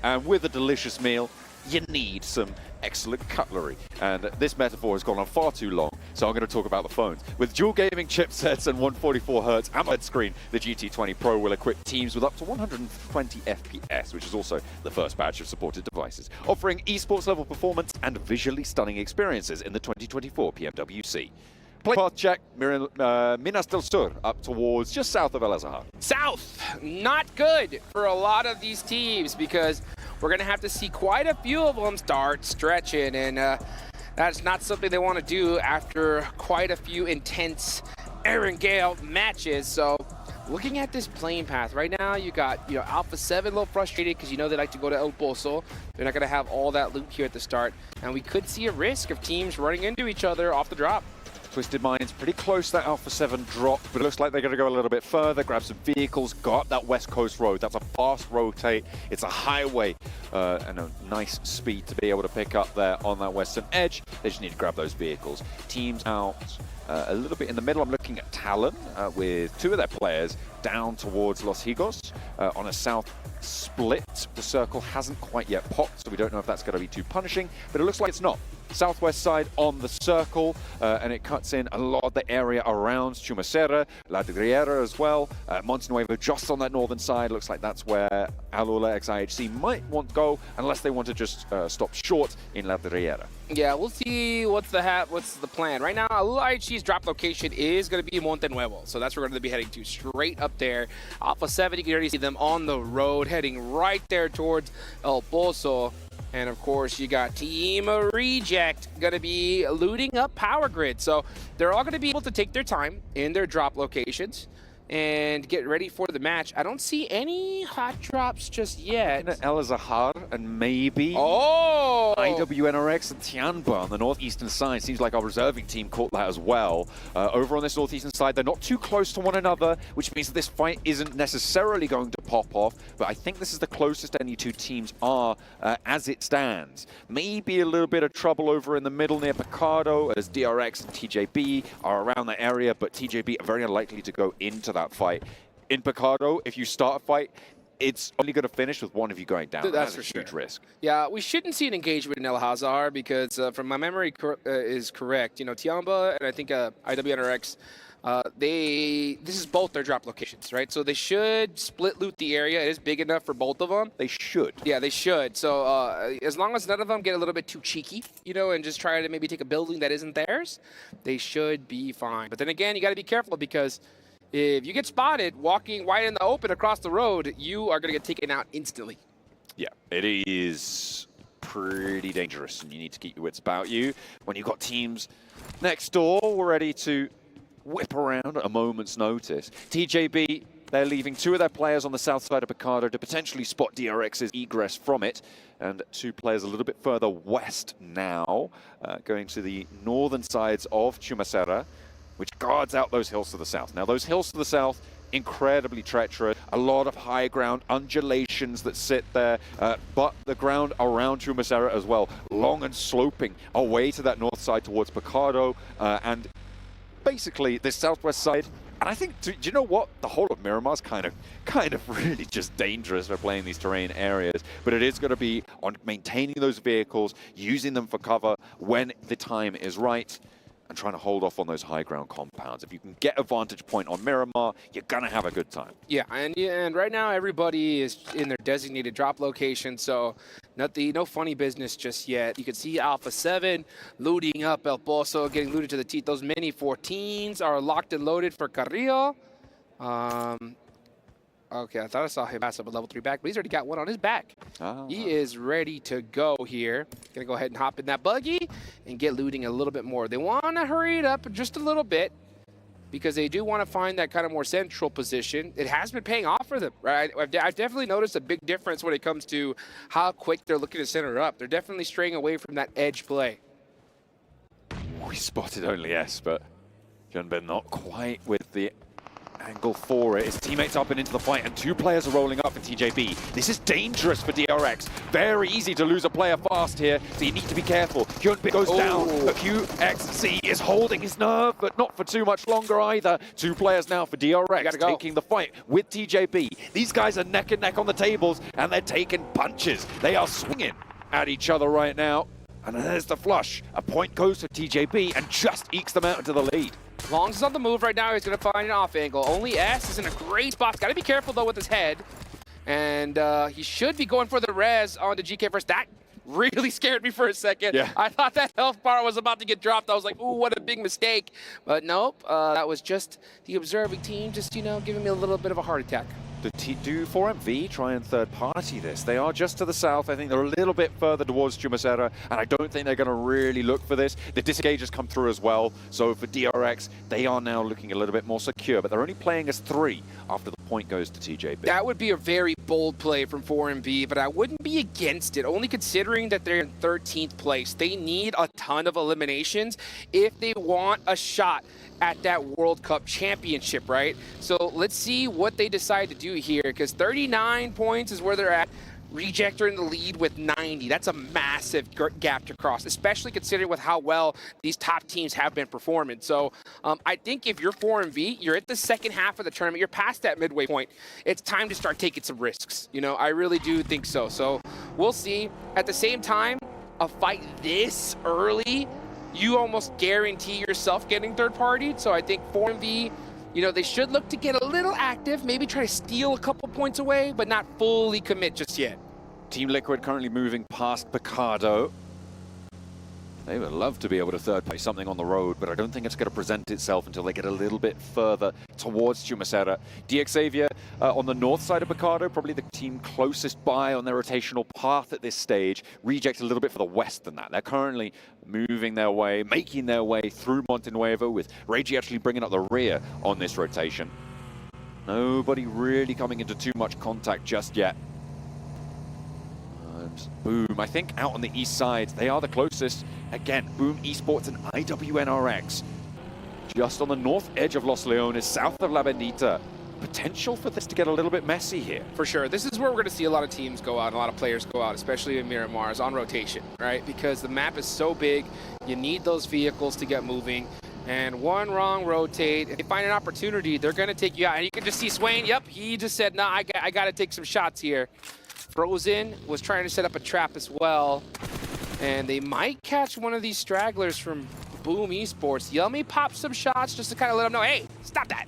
And with a delicious meal, you need some excellent cutlery. And this metaphor has gone on far too long, so I'm going to talk about the phones. With dual gaming chipsets and 144Hz AMOLED screen, the GT20 Pro will equip teams with up to 120 FPS, which is also the first batch of supported devices, offering esports level performance and visually stunning experiences in the 2024 PMWC. Play path check, Minas del Sur, up towards just south of El Azahar. South, not good for a lot of these teams because we're going to have to see quite a few of them start stretching, and that's not something they want to do after quite a few intense Aaron Gale matches. So looking at this playing path right now, you got Alpha 7 a little frustrated because they like to go to El Pozo. They're not going to have all that loot here at the start, and we could see a risk of teams running into each other off the drop. Twisted Minds pretty close to that Alpha 7 drop, but it looks like they're going to go a little bit further, grab some vehicles, go up that West Coast road. That's a fast rotate. It's a highway and a nice speed to be able to pick up there on that western edge. They just need to grab those vehicles. Teams out a little bit in the middle. I'm looking at Talon with two of their players down towards Los Higos on a south split. The circle hasn't quite yet popped, so we don't know if that's going to be too punishing, but it looks like it's not. Southwest side on the circle, and it cuts in a lot of the area around Chumacera, La Riera as well. Montenuevo just on that northern side. Looks like that's where Alula XIHC might want to go, unless they want to just stop short in La Riera. Yeah, we'll see what's the plan. Right now, Alula IHC's drop location is going to be Montenuevo, so that's where we're going to be heading to, straight up there. Alpha 7, you can already see them on the road, heading right there towards El Pozo. And of course, you got Team Reject going to be looting up Power Grid. So they're all going to be able to take their time in their drop locations and get ready for the match. I don't see any hot drops just yet. El Azahar and maybe IWNRX and Tianba on the northeastern side. Seems like our reserving team caught that as well. Over on this northeastern side, they're not too close to one another, which means that this fight isn't necessarily going to pop off, but I think this is the closest any two teams are as it stands. Maybe a little bit of trouble over in the middle near Picardo as DRX and TJB are around that area, but TJB are very unlikely to go into that fight. In Picardo, if you start a fight, it's only going to finish with one of you going down. That's a huge risk. Yeah, we shouldn't see an engagement in El Hazar because, from my memory is correct, Tiamba and I think IWNRX, this is both their drop locations, right? So they should split loot the area. It is big enough for both of them. They should. Yeah, they should. So as long as none of them get a little bit too cheeky, and just try to maybe take a building that isn't theirs, they should be fine. But then again, you got to be careful because if you get spotted walking wide in the open across the road, you are going to get taken out instantly. Yeah, it is pretty dangerous, and you need to keep your wits about you. When you've got teams next door ready to whip around at a moment's notice. TJB, they're leaving two of their players on the south side of Picardo to potentially spot DRX's egress from it, and two players a little bit further west now, going to the northern sides of Chumacera, which guards out those hills to the south. Now, those hills to the south, incredibly treacherous, a lot of high ground undulations that sit there, but the ground around Chumacera as well, long and sloping away to that north side towards Picardo, and basically this southwest side. And I think, do you know what? The whole of Miramar's kind of really just dangerous for playing these terrain areas, but it is going to be on maintaining those vehicles, using them for cover when the time is right, and trying to hold off on those high ground compounds. If you can get a vantage point on Miramar, you're going to have a good time. Yeah, and right now everybody is in their designated drop location, so no funny business just yet. You can see Alpha 7 looting up El Pozo, getting looted to the teeth. Those mini 14s are locked and loaded for Carrillo. Okay, I thought I saw him pass up a level 3 back, but he's already got one on his back. He is ready to go here. Gonna go ahead and hop in that buggy and get looting a little bit more. They want to hurry it up just a little bit because they do want to find that kind of more central position. It has been paying off for them, right? I've definitely noticed a big difference when it comes to how quick they're looking to center up. They're definitely straying away from that edge play. We spotted only S, but Junben not quite with the angle for it. His teammates up and into the fight, and 2 players are rolling up for TJB. This is dangerous for DRX. Very easy to lose a player fast here, so you need to be careful. Hyunbin goes down, but QXC is holding his nerve, but not for too much longer either. 2 players now for DRX taking the fight with TJB. These guys are neck and neck on the tables, and they're taking punches. They are swinging at each other right now. And there's the flush. A point goes to TJB and just ekes them out into the lead. Long as he's on the move right now, he's going to find an off angle. Only S is in a great spot. Got to be careful, though, with his head. And he should be going for the res onto GK first. That really scared me for a second. Yeah. I thought that health bar was about to get dropped. I was like, ooh, what a big mistake. But nope, that was just the observing team just, you know, giving me a little bit of a heart attack. Do 4MV try and third-party this? They are just to the south. I think they're a little bit further towards Chumacera, and I don't think they're going to really look for this. The disengage has come through as well, so for DRX, they are now looking a little bit more secure, but they're only playing as 3 after the point goes to TJB. That would be a very bold play from 4MV, but I wouldn't be against it, only considering that they're in 13th place. They need a ton of eliminations if they want a shot at that World Cup championship, right? So let's see what they decide to do here, because 39 points is where they're at. Reject are in the lead with 90. That's a massive gap to cross, especially considering with how well these top teams have been performing. So I think if you're 4MV, you're at the second half of the tournament, you're past that midway point. It's time to start taking some risks. You know, I really do think so. So we'll see. At the same time, a fight this early, you almost guarantee yourself getting third-partied. So I think 4MV, you know, they should look to get a little active, maybe try to steal a couple points away, but not fully commit just yet. Team Liquid currently moving past Picado. They would love to be able to third-party something on the road, but I don't think it's going to present itself until they get a little bit further towards Chumacera. DXavier on the north side of Picado, probably the team closest by on their rotational path at this stage. Reject a little bit for the west than that. They're currently moving their way, making their way through Montenuevo, with Reiji actually bringing up the rear on this rotation. Nobody really coming into too much contact just yet. Boom, I think out on the east side, they are the closest. Again, Boom Esports and IWNRX. Just on the north edge of Los Leones, south of La Bendita. Potential for this to get a little bit messy here. For sure. This is where we're going to see a lot of teams go out, and a lot of players go out, especially in Miramar's on rotation, right? Because the map is so big, you need those vehicles to get moving. And one wrong rotate, if they find an opportunity, they're going to take you out. And you can just see Swain, yep, he just said, nah, I got to take some shots here. Frozen was trying to set up a trap as well, and they might catch one of these stragglers from Boom Esports. Yummy pops some shots just to kind of let them know, hey, stop that.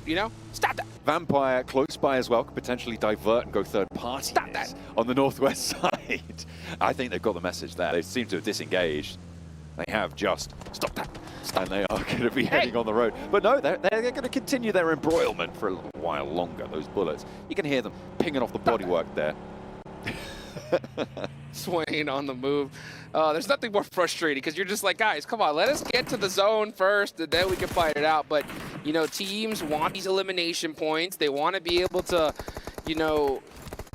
You know, stop that. Vampire close by as well, could potentially divert and go third party. Stop that. On the northwest side. I think they've got the message there. They seem to have disengaged. They have just stop that. And they are going to be heading on the road. But no, they're going to continue their embroilment for a little while longer, those bullets. You can hear them pinging off the bodywork there. Swain on the move. There's nothing more frustrating because you're just like, guys, come on, let us get to the zone first and then we can fight it out. But, you know, teams want these elimination points. They want to be able to, you know,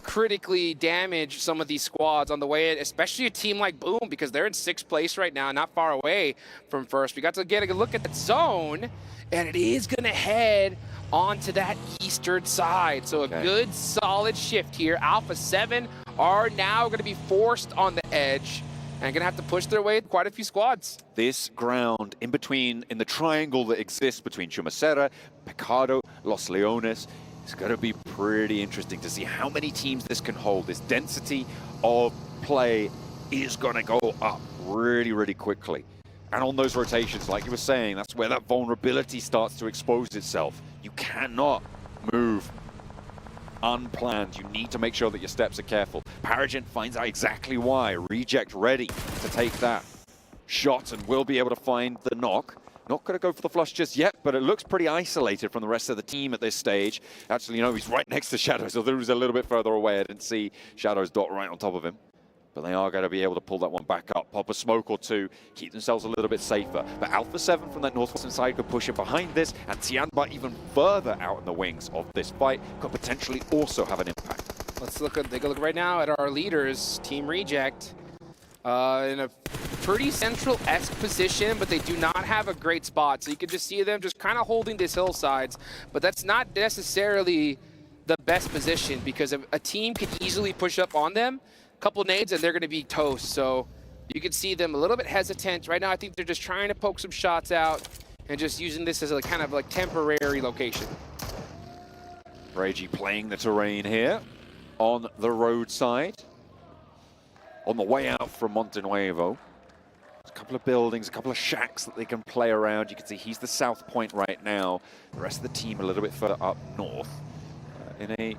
critically damage some of these squads on the way in, especially a team like Boom, because they're in 6th place right now, not far away from first. We got to get a look at that zone, and it is going to head onto that eastern side. So a good solid shift here. Alpha 7 are now going to be forced on the edge and going to have to push their way quite a few squads. This ground in between, in the triangle that exists between Chumacera, Picado, Los Leones, it's going to be pretty interesting to see how many teams this can hold. This density of play is going to go up really, really quickly. And on those rotations, like you were saying, that's where that vulnerability starts to expose itself. You cannot move unplanned. You need to make sure that your steps are careful. Paragent finds out exactly why. Reject ready to take that shot and will be able to find the knock. Not going to go for the flush just yet, but it looks pretty isolated from the rest of the team at this stage. Actually, you know, he's right next to Shadows, although he was a little bit further away. I didn't see Shadows dot right on top of him. But they are going to be able to pull that one back up, pop a smoke or two, keep themselves a little bit safer. But Alpha 7 from that northwestern side could push it behind this, and Tianba even further out in the wings of this fight could potentially also have an impact. Let's take a look right now at our leaders, Team Reject. In a pretty central-esque position, but they do not have a great spot. So you can just see them just kind of holding these hillsides, but that's not necessarily the best position because a team could easily push up on them, a couple nades, and they're going to be toast. So you can see them a little bit hesitant. Right now, I think they're just trying to poke some shots out and just using this as a kind of like temporary location. Regi playing the terrain here on the roadside. On the way out from Montenuevo. A couple of buildings, a couple of shacks that they can play around. You can see he's the south point right now. The rest of the team a little bit further up north. In a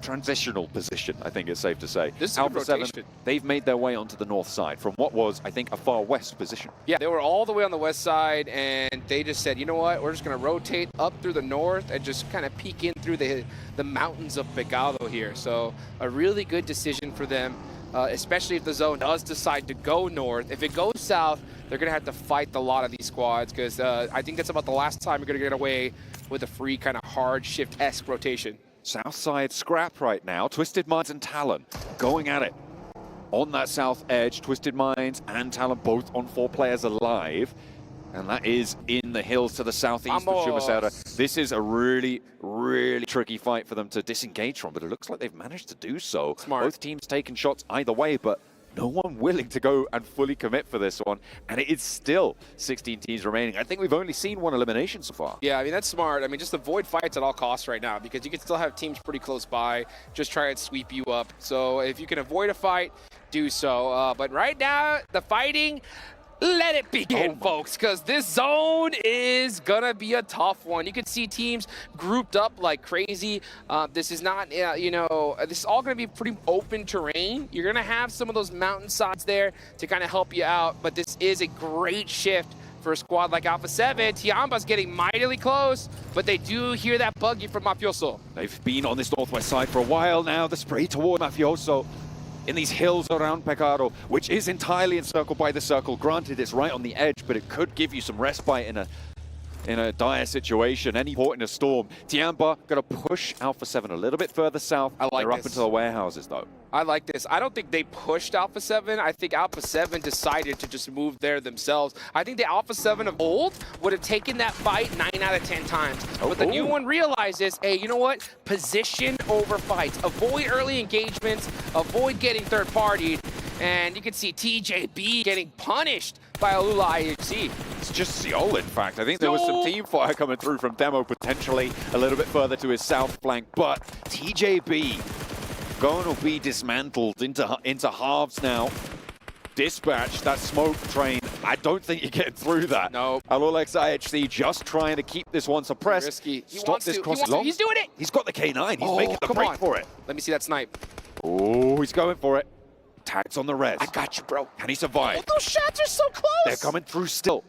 transitional position, I think it's safe to say. This is Alpha a rotation. 7, they've made their way onto the north side from what was, I think, a far west position. Yeah, they were all the way on the west side, and they just said, you know what, we're just going to rotate up through the north and just kind of peek in through the mountains of Pecado here. So a really good decision for them, especially if the zone does decide to go north. If it goes south, they're going to have to fight a lot of these squads because I think that's about the last time you're going to get away with a free kind of hard shift-esque rotation. South side scrap right now. Twisted Minds and Talon going at it. On that south edge, Twisted Minds and Talon both on 4 players alive. And that is in the hills to the southeast of Chumacera. This is a really, really tricky fight for them to disengage from, but it looks like they've managed to do so. Smart. Both teams taking shots either way, but no one willing to go and fully commit for this one. And it is still 16 teams remaining. I think we've only seen 1 elimination so far. Yeah, I mean, that's smart. I mean, just avoid fights at all costs right now because you can still have teams pretty close by, just try and sweep you up. So if you can avoid a fight, do so. But right now, the fighting, let it begin, folks, because this zone is gonna be a tough one. You can see teams grouped up like crazy. This is not, you know, this is all gonna be pretty open terrain. You're gonna have some of those mountainsides there to kind of help you out, but this is a great shift for a squad like Alpha 7. Tiamba's getting mightily close, but they do hear that buggy from Mafioso. They've been on this northwest side for a while now. The spray toward Mafioso in these hills around Pecado, which is entirely encircled by the circle. Granted, it's right on the edge, but it could give you some respite in a dire situation, any port in a storm. Tiamba gonna push Alpha 7 a little bit further south. I like They're up this. into the warehouses, though. I like this. I don't think they pushed Alpha 7. I think Alpha 7 decided to just move there themselves. I think the Alpha 7 of old would have taken that fight 9 out of 10 times. But the new one realizes, hey, you know what? Position over fights. Avoid early engagements. Avoid getting third-partied. And you can see TJB getting punished by Alula IHC. It's just Seoul, in fact. I think there was some team fire coming through from Demo, potentially a little bit further to his south flank. But TJB going to be dismantled into halves now. Dispatch, that smoke train. I don't think you're getting through that. No. Alolex IHC just trying to keep this one suppressed. Risky. Stop this cross long. He's doing it. He's got the K9. He's making the break for it. Let me see that snipe. Oh, he's going for it. Tags on the res. I got you, bro. Can he survive? Oh, those shots are so close. They're coming through still.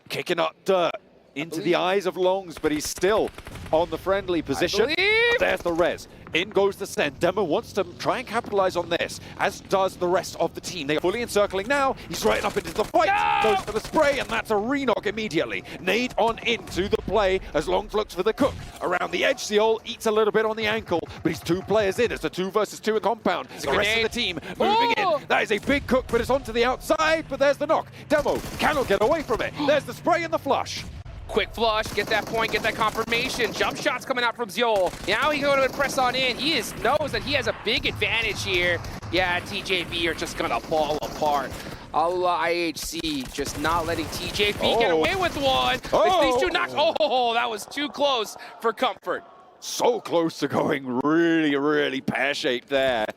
Kicking up dirt into the eyes of Longs, but he's still on the friendly position. There's the res. In goes the send. Demo wants to try and capitalize on this, as does the rest of the team. They are fully encircling now. He's right up into the fight. No! Goes for the spray, and that's a re-knock immediately. Nade on into the play as Longs looks for the cook. Around the edge, Seoul eats a little bit on the ankle, but he's 2 players in. It's a 2 versus 2 compound. The rest of the team moving in. That is a big cook, but it's onto the outside, but there's the knock. Demo cannot get away from it. There's the spray and the flush. Quick flush, get that point, get that confirmation. Jump shots coming out from Zeol. Now he's going to press on in. He knows that he has a big advantage here. Yeah, TJB are just going to fall apart. Allah IHC just not letting TJB get away with one. It's these 2 knocks. Oh, that was too close for comfort. So close to going really, really pear-shaped there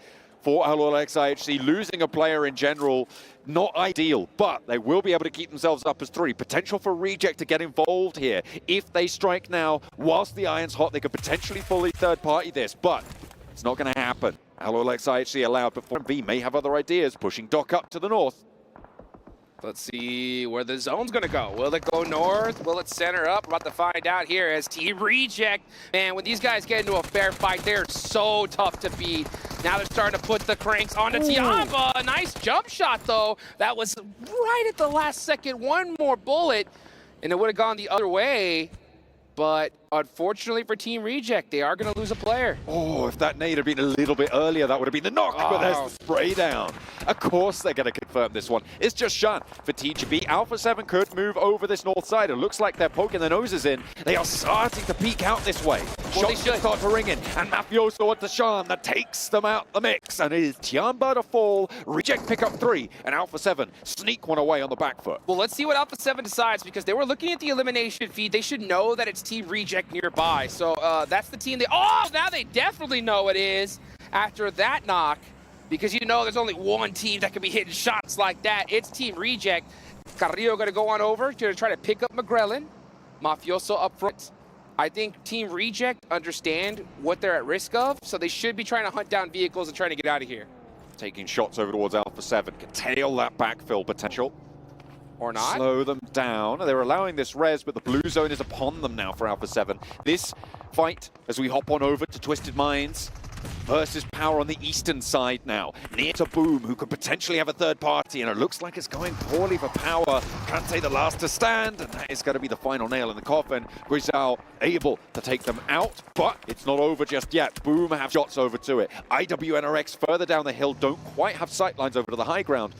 for Alolex IHC. Losing a player in general, not ideal, but they will be able to keep themselves up as 3. Potential for Reject to get involved here. If they strike now, whilst the iron's hot, they could potentially fully third-party this, but it's not going to happen. Alolex IHC allowed, but 4V may have other ideas, pushing Doc up to the north. Let's see where the zone's gonna go. Will it go north? Will it center up? We're about to find out here as Team Reject. Man, when these guys get into a fair fight, they're so tough to beat. Now they're starting to put the cranks onto Tiamba. A nice jump shot, though. That was right at the last second. One more bullet, and it would have gone the other way. But unfortunately for Team Reject, they are going to lose a player. Oh, if that nade had been a little bit earlier, that would have been the knock, but there's the spray down. Of course they're going to confirm this one. It's just Shan for TGB. Alpha 7 could move over this north side. It looks like they're poking their noses in. They are starting to peek out this way. Well, Shots just start to ring in, and Mafioso at the Shan that takes them out the mix, and it is Tiamba to fall. Reject pick up 3, and Alpha 7 sneak one away on the back foot. Well, let's see what Alpha 7 decides, because they were looking at the elimination feed. They should know that it's Team Reject nearby. So that's the team now they definitely know it is after that knock, because you know there's only one team that can be hitting shots like that. It's Team Reject. Carrillo going to go on over to try to pick up McGrellin. Mafioso up front. I think Team Reject understand what they're at risk of, so they should be trying to hunt down vehicles and trying to get out of here. Taking shots over towards Alpha 7, can tail that backfill potential. Or not. Slow them down. They're allowing this res, but the blue zone is upon them now for Alpha 7. This fight, as we hop on over to Twisted Minds, versus Power on the eastern side now. Near to Boom, who could potentially have a third party, and it looks like it's going poorly for Power. Can't say the last to stand, and that is going to be the final nail in the coffin. Guizao able to take them out, but it's not over just yet. Boom have shots over to it. IWNRX further down the hill don't quite have sightlines over to the high ground.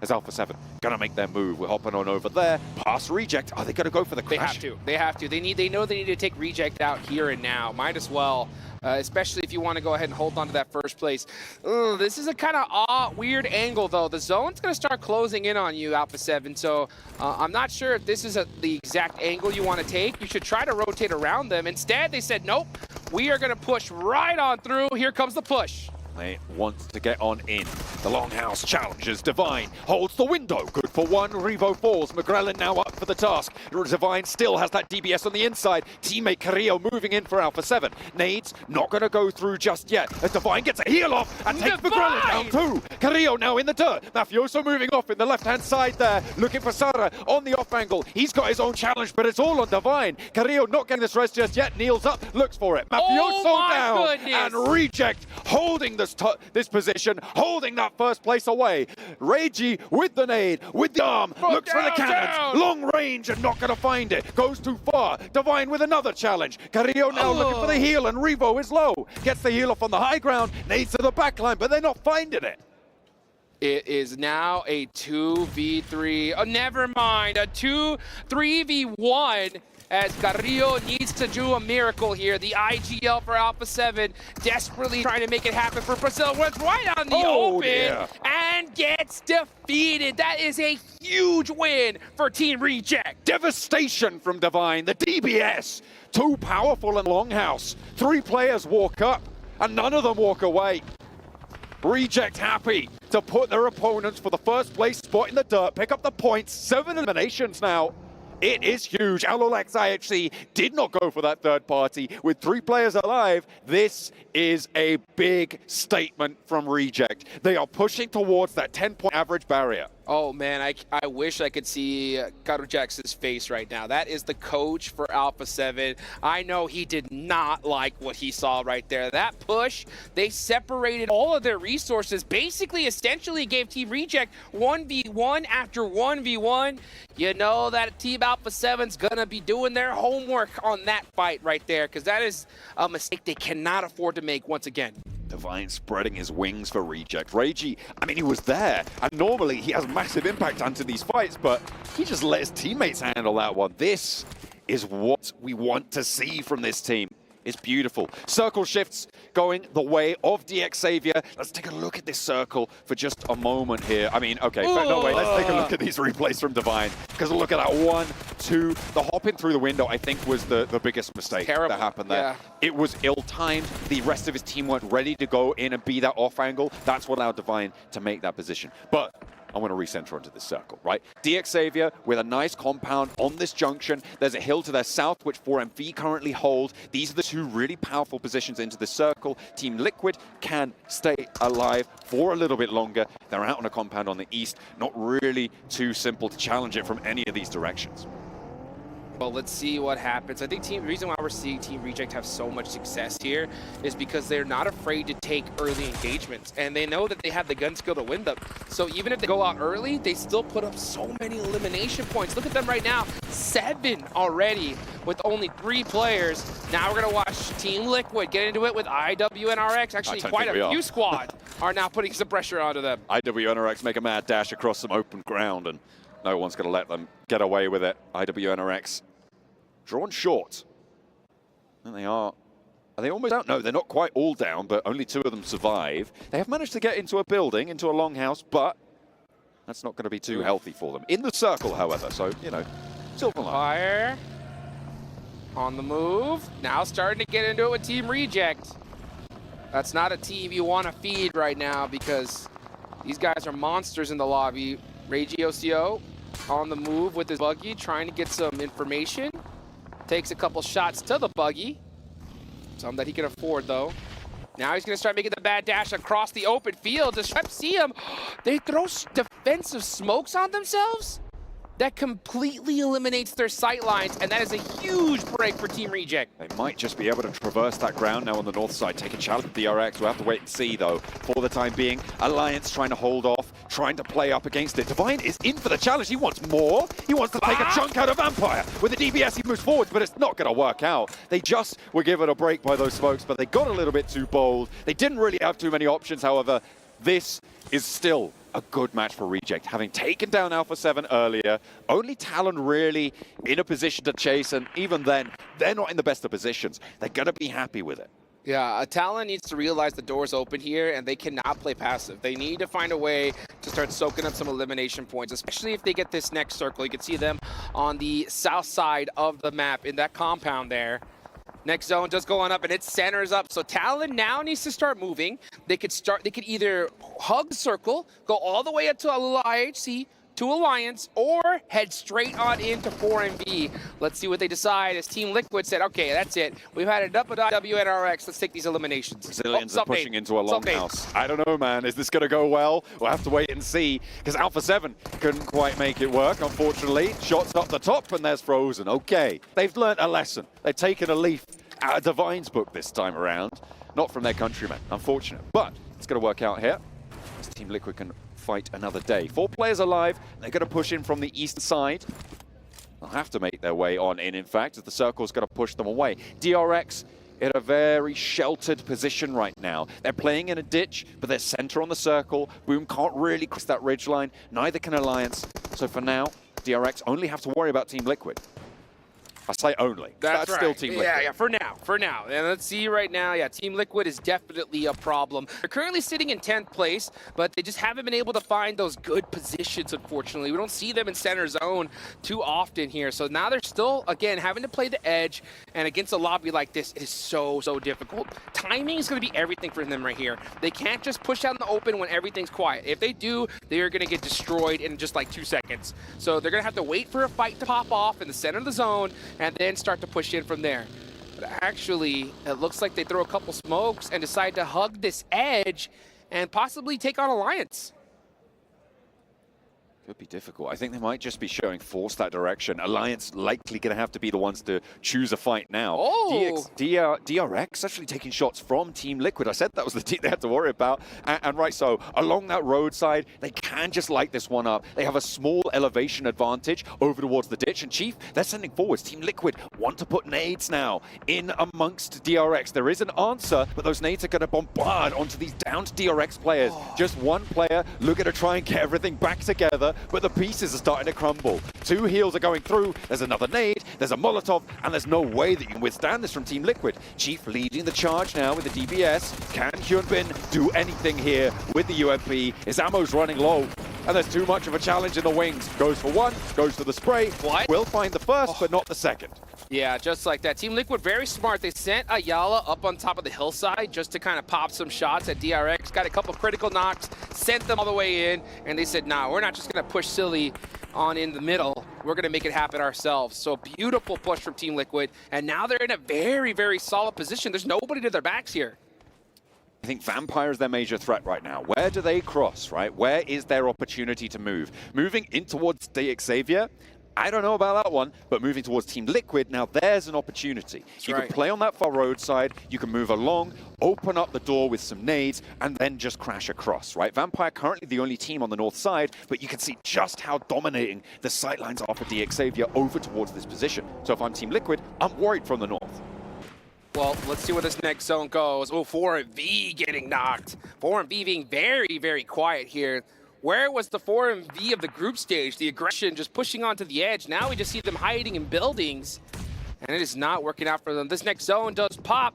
As Alpha 7 gonna make their move. We're hopping on over there. Pass Reject. Are they gonna go for the crash? They have to. They know they need to take Reject out here and now. Might as well, especially if you want to go ahead and hold on to that first place. This is a kind of weird angle though. The zone's gonna start closing in on you, Alpha 7. So I'm not sure if this is the exact angle you want to take. You should try to rotate around them. Instead, they said, nope, we are gonna push right on through. Here comes the push. They want to get on in. The Longhouse challenges. Divine holds the window. Good for one. Revo falls. McGrellin now up for the task. Divine still has that DBS on the inside. Teammate Carrillo moving in for Alpha 7. Nades not going to go through just yet. As Divine gets a heal off and takes McGrellin down too. Carrillo now in the dirt. Mafioso moving off in the left-hand side there. Looking for Sara on the off angle. He's got his own challenge, but it's all on Divine. Carrillo not getting this res just yet. Kneels up, looks for it. Mafioso down. And Reject holding this position, holding that first place away. Reiji with the nade, with the arm, looks for the cannons, long range and not going to find it, goes too far. Divine with another challenge. Carrillo now looking for the heal, and Revo is low. Gets the heal off on the high ground, nades to the backline, but they're not finding it. It is now a 2v3, oh never mind, a 3v1. As Carrillo needs to do a miracle here. The IGL for Alpha 7 desperately trying to make it happen for Brazil. Runs right on the open and gets defeated. That is a huge win for Team Reject. Devastation from Divine. The DBS. Too powerful in Longhouse. 3 players walk up and none of them walk away. Reject happy to put their opponents for the first place spot in the dirt. Pick up the points. 7 eliminations now. It is huge. Alolex IHC did not go for that third party. With 3 players alive, this is a big statement from Reject. They are pushing towards that 10-point average barrier. Oh man, I wish I could see Karujax's face right now. That is the coach for Alpha 7. I know he did not like what he saw right there. That push, they separated all of their resources, basically essentially gave Team Reject 1v1 after 1v1. You know that Team Alpha 7's gonna be doing their homework on that fight right there, because that is a mistake they cannot afford to make once again. Divine spreading his wings for Reject. Reiji, I mean, he was there, and normally he has massive impact onto these fights, but he just let his teammates handle that one. This is what we want to see from this team. It's beautiful. Circle shifts going the way of DX Xavier. Let's take a look at this circle for just a moment here. I mean, okay, but no, wait, let's take a look at these replays from Divine. Because look at that 1, 2, the hopping through the window, I think was the biggest mistake that happened there. Yeah. It was ill-timed. The rest of his team weren't ready to go in and be that off angle. That's what allowed Divine to make that position. But I want to recenter onto this circle, right? DX Xavier with a nice compound on this junction. There's a hill to their south, which 4MV currently hold. These are the 2 really powerful positions into this circle. Team Liquid can stay alive for a little bit longer. They're out on a compound on the east. Not really too simple to challenge it from any of these directions. Well, let's see what happens. I think the reason why we're seeing Team Reject have so much success here is because they're not afraid to take early engagements, and they know that they have the gun skill to win them. So even if they go out early, they still put up so many elimination points. Look at them right now, 7 already with only 3 players. Now we're gonna watch Team Liquid get into it with IWNRX. Actually, quite a few squads are now putting some pressure onto them. IWNRX make a mad dash across some open ground, and no one's gonna let them get away with it. IWNRX drawn short. And they almost down. No, they're not quite all down, but only 2 of them survive. They have managed to get into a building, into a longhouse, but that's not going to be too healthy for them. In the circle, however, so, you know, silver line. Fire on the move. Now starting to get into it with Team Reject. That's not a team you want to feed right now because these guys are monsters in the lobby. Regiocio on the move with his buggy, trying to get some information. Takes a couple shots to the buggy. Some that he can afford, though. Now he's going to start making the bad dash across the open field. Does Shep see him? They throw defensive smokes on themselves? That completely eliminates their sight lines, and that is a huge break for Team Reject. They might just be able to traverse that ground now on the north side, take a challenge with DRX. We'll have to wait and see, though. For the time being, Alliance trying to hold off, trying to play up against it. Divine is in for the challenge. He wants more. He wants to take a chunk out of Vampire. With the DBS, he moves forwards, but it's not going to work out. They just were given a break by those smokes, but they got a little bit too bold. They didn't really have too many options, however. This is still a good match for Reject, having taken down Alpha 7 earlier. Only Talon really in a position to chase, and even then, they're not in the best of positions. They're going to be happy with it. Yeah, Talon needs to realize the door's open here, and they cannot play passive. They need to find a way to start soaking up some elimination points, especially if they get this next circle. You can see them on the south side of the map in that compound there. Next zone just going up, and it centers up. So Talon now needs to start moving. They could either hug the circle, go all the way up to a little IHC, to Alliance, or head straight on into 4MV. Let's see what they decide, as Team Liquid said, okay, that's it. We've had enough with WNRX. Let's take these eliminations. Brazilians are pushing into a longhouse. I don't know, man. Is this going to go well? We'll have to wait and see, because Alpha 7 couldn't quite make it work, unfortunately. Shots up the top, and there's Frozen. Okay, they've learnt a lesson. They've taken a leaf out of Divine's book this time around. Not from their countrymen, unfortunate. But it's going to work out here. This Team Liquid can fight another day. 4 players alive. They're going to push in from the east side. They'll have to make their way on in fact, as the circle's going to push them away. DRX in a very sheltered position right now. They're playing in a ditch, but they're center on the circle. Boom can't really cross that ridgeline. Neither can Alliance. So for now, DRX only have to worry about Team Liquid. I say only. That's right. Still Team Liquid. Yeah, for now. And let's see right now, yeah, Team Liquid is definitely a problem. They're currently sitting in 10th place, but they just haven't been able to find those good positions, unfortunately. We don't see them in center zone too often here. So now they're still, again, having to play the edge, and against a lobby like this, it is so difficult. Timing is going to be everything for them right here. They can't just push out in the open when everything's quiet. If they do, they are going to get destroyed in just like 2 seconds. So they're going to have to wait for a fight to pop off in the center of the zone, and then start to push in from there. But actually, it looks like they throw a couple smokes and decide to hug this edge and possibly take on Alliance. Could be difficult. I think they might just be showing force that direction. Alliance likely going to have to be the ones to choose a fight now. Oh! DRX actually taking shots from Team Liquid. I said that was the team they had to worry about. And right so, along that roadside, they can just light this one up. They have a small elevation advantage over towards the ditch. And Chief, they're sending forwards. Team Liquid want to put nades now in amongst DRX. There is an answer, but those nades are going to bombard onto these downed DRX players. Just one player looking to try and get everything back together, but the pieces are starting to crumble. 2 heals are going through. There's another nade, there's a Molotov, and there's no way that you can withstand this from Team Liquid. Chief leading the charge now with the DBS. Can Hyunbin do anything here with the UMP? His ammo's running low, and there's too much of a challenge in the wings. Goes for one, goes for the spray. What? Will find the first, but not the second. Yeah, just like that. Team Liquid, very smart. They sent Ayala up on top of the hillside just to kind of pop some shots at DRX. Got a couple critical knocks, sent them all the way in, and they said, nah, we're not just going to push Silly on in the middle. We're going to make it happen ourselves. So beautiful push from Team Liquid, and now they're in a very solid position. There's nobody to their backs here. I think Vampire is their major threat right now. Where do they cross, right? Where is their opportunity to move? Moving in towards the Xavier, I don't know about that one, but moving towards Team Liquid, now there's an opportunity. You can play on that far roadside, you can move along, open up the door with some nades, and then just crash across, right? Vampire currently the only team on the north side, but you can see just how dominating the sightlines are for DXavier over towards this position. So if I'm Team Liquid, I'm worried from the north. Well, let's see where this next zone goes. Oh, 4MV getting knocked. 4MV being very, very quiet here. Where was the 4MV of the group stage? The aggression just pushing onto the edge. Now we just see them hiding in buildings, and it is not working out for them. This next zone does pop.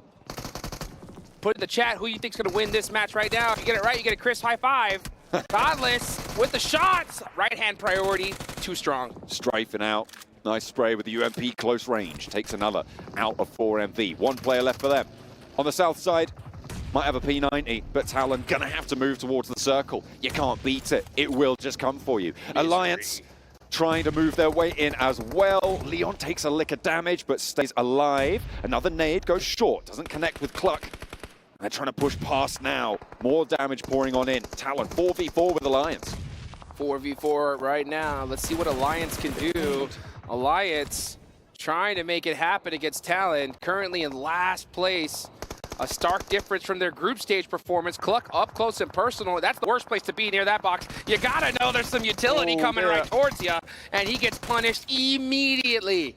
Put in the chat who you think's going to win this match right now. If you get it right, you get a Chris high five. Godless with the shots. Right-hand priority, too strong. Strafing out. Nice spray with the UMP close range. Takes another out of 4MV. One player left for them. On the south side, might have a P90, but Talon gonna have to move towards the circle. You can't beat it. It will just come for you. Alliance trying to move their way in as well. Leon takes a lick of damage, but stays alive. Another nade goes short. Doesn't connect with Cluck. They're trying to push past now. More damage pouring on in. Talon 4v4 with Alliance. 4v4 right now. Let's see what Alliance can do. Alliance trying to make it happen against Talon. Currently in last place. A stark difference from their group stage performance. Cluck up close and personal. That's the worst place to be near that box. You gotta know there's some utility coming right towards you. And he gets punished immediately.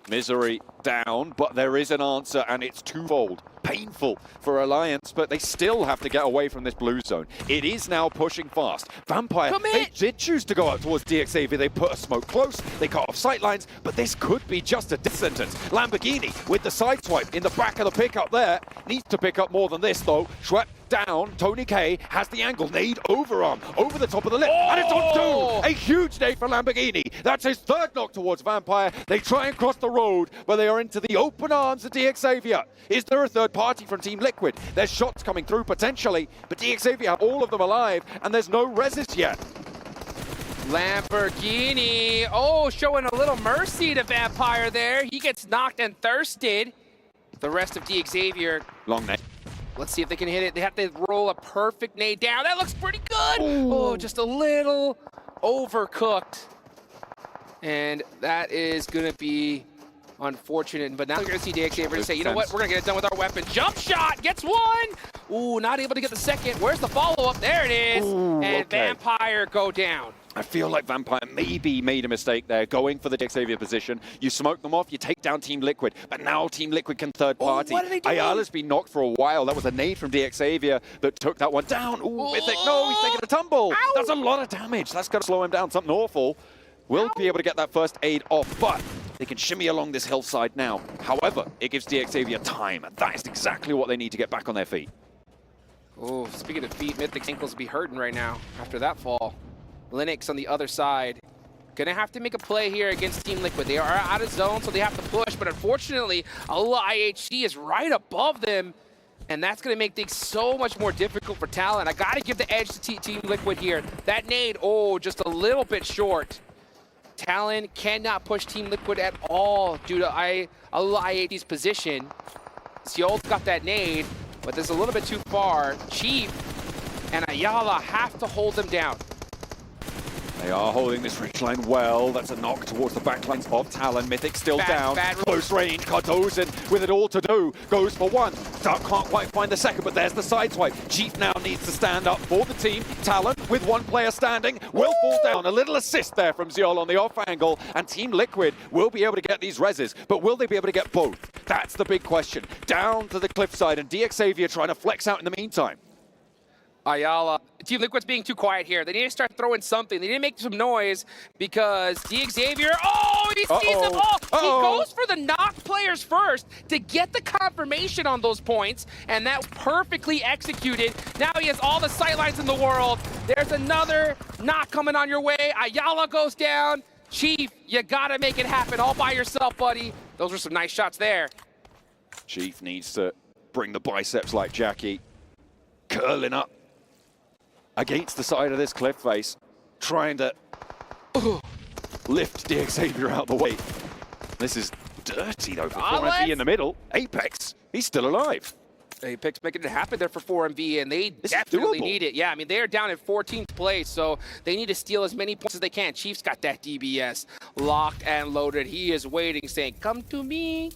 Misery down, but there is an answer, and it's twofold. Painful for Alliance, but they still have to get away from this blue zone. It is now pushing fast. Vampire, they did choose to go out towards DXavier. They put a smoke close, they cut off sightlines, but this could be just a death sentence. Lamborghini with the side swipe in the back of the pickup there. Needs to pick up more than this, though. Schwepp down. Tony K has the angle. Nade overarm over the top of the lip, and it's on two. A huge nade for Lamborghini. That's his third knock towards Vampire. They try and cross the road, but they are into the open arms of DXavier. Is there a third party from Team Liquid? There's shots coming through potentially, but DXavier have all of them alive, and there's no reses yet. Lamborghini, showing a little mercy to Vampire there. He gets knocked and thirsted. The rest of DXavier. Long nade. Let's see if they can hit it. They have to roll a perfect nade down. That looks pretty good. Oh, just a little overcooked. And that is going to be unfortunate. But now we're going to see DXavier say, you know what? We're going to get it done with our weapon. Jump shot gets one. Ooh, not able to get the second. Where's the follow-up? There it is. And Vampire go down. I feel like Vampire maybe made a mistake there, going for the DXavier position. You smoke them off, you take down Team Liquid, but now Team Liquid can third party. What are they doing? Ayala's been knocked for a while. That was a nade from DXavier that took that one down. Ooh, Mythic, no, he's taking a tumble. Ow. That's a lot of damage. That's going to slow him down. Something awful. Will be able to get that first aid off, but they can shimmy along this hillside now. However, it gives DXavier time, and that is exactly what they need to get back on their feet. Oh, speaking of feet, Mythic's ankles will be hurting right now after that fall. Linux on the other side. Gonna have to make a play here against Team Liquid. They are out of zone, so they have to push, but unfortunately, Allah IHC is right above them, and that's gonna make things so much more difficult for Talon. I gotta give the edge to Team Liquid here. That nade, just a little bit short. Talon cannot push Team Liquid at all due to Allah IHC's position. Seoul's got that nade, but this is a little bit too far. Chief and Ayala have to hold them down. They are holding this ridge line well. That's a knock towards the backlines of Talon. Mythic still down. Close range. Cardozen with it all to do. Goes for one. Dark can't quite find the second, but there's the side swipe. Chief now needs to stand up for the team. Talon with one player standing will fall down. A little assist there from Zeol on the off angle, and Team Liquid will be able to get these reses, but will they be able to get both? That's the big question. Down to the cliffside, and DXavier trying to flex out in the meantime. Ayala, Team Liquid's being too quiet here. They need to start throwing something. They need to make some noise because DXavier, he sees them all. He goes for the knock players first to get the confirmation on those points, and that perfectly executed. Now he has all the sightlines in the world. There's another knock coming on your way. Ayala goes down. Chief, you gotta make it happen all by yourself, buddy. Those were some nice shots there. Chief needs to bring the biceps like Jackie. Curling up against the side of this cliff face, trying to lift DXavier out the way. This is dirty though for 4MV in the middle. Apex, he's still alive. Apex making it happen there for 4MV, and they This is definitely doable. need it. Yeah, I mean, they're down in 14th place, so they need to steal as many points as they can. Chief's got that DBS locked and loaded. He is waiting, saying, come to me,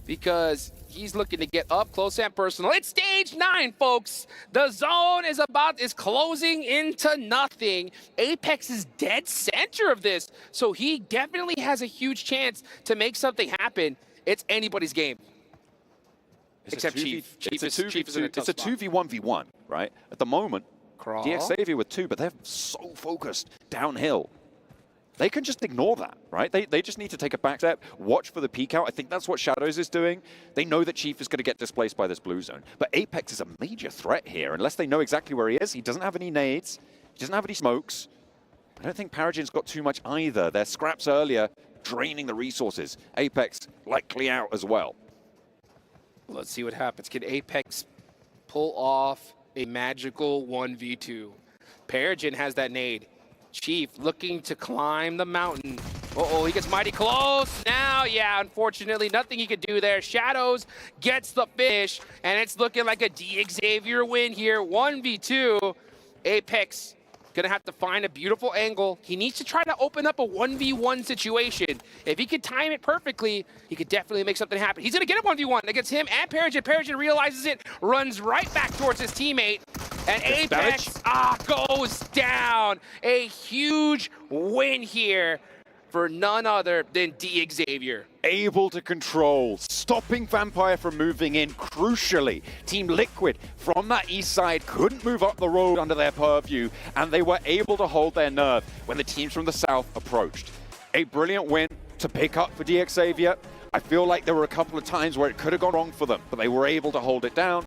because he's looking to get up close and personal. It's stage 9, folks. The zone is closing into nothing. Apex is dead center of this, so he definitely has a huge chance to make something happen. It's anybody's game. Except Chief. Chief is in a tough It's a 2v1v1, right? At the moment, Crawl. DXavier with 2, but they're so focused downhill. They can just ignore that, right? They just need to take a back step, watch for the peek out. I think that's what Shadows is doing. They know that Chief is going to get displaced by this blue zone. But Apex is a major threat here. Unless they know exactly where he is, he doesn't have any nades. He doesn't have any smokes. I don't think Paragin's got too much either. Their scraps earlier, draining the resources. Apex likely out as well. Let's see what happens. Can Apex pull off a magical 1v2? Paragin has that nade. Chief looking to climb the mountain. Uh-oh, he gets mighty close. Now, yeah, unfortunately, nothing he could do there. Shadows gets the finish, and it's looking like a DXavier win here. 1v2. Apex gonna have to find a beautiful angle. He needs to try to open up a 1v1 situation. If he could time it perfectly, he could definitely make something happen. He's gonna get a 1v1 against him and Paragin. Paragin realizes it, runs right back towards his teammate, and Apex goes down. A huge win here for none other than DXavier. Able to control, stopping Vampire from moving in crucially. Team Liquid from that east side couldn't move up the road under their purview, and they were able to hold their nerve when the teams from the south approached. A brilliant win to pick up for DXavier. I feel like there were a couple of times where it could have gone wrong for them, but they were able to hold it down.